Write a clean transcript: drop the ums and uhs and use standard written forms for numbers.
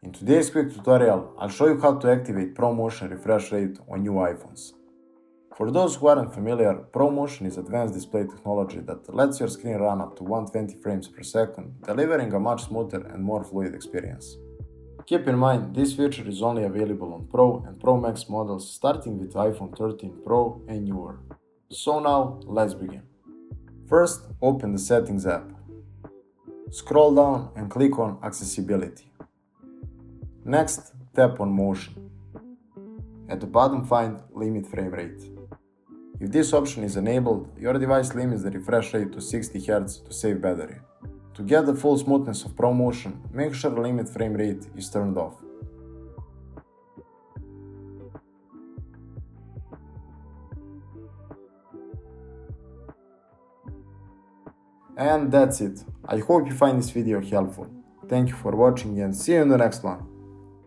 In today's quick tutorial, I'll show you how to activate ProMotion refresh rate on new iPhones. For those who aren't familiar, ProMotion is advanced display technology that lets your screen run up to 120 frames per second, delivering a much smoother and more fluid experience. Keep in mind, this feature is only available on Pro and Pro Max models starting with iPhone 13 Pro and newer. So now, let's begin. First, open the Settings app. Scroll down and click on Accessibility. Next, tap on Motion. At the bottom, find Limit Frame Rate. If this option is enabled, your device limits the refresh rate to 60 Hz to save battery. To get the full smoothness of ProMotion, make sure limit frame rate is turned off. And that's it. I hope you find this video helpful. Thank you for watching and see you in the next one.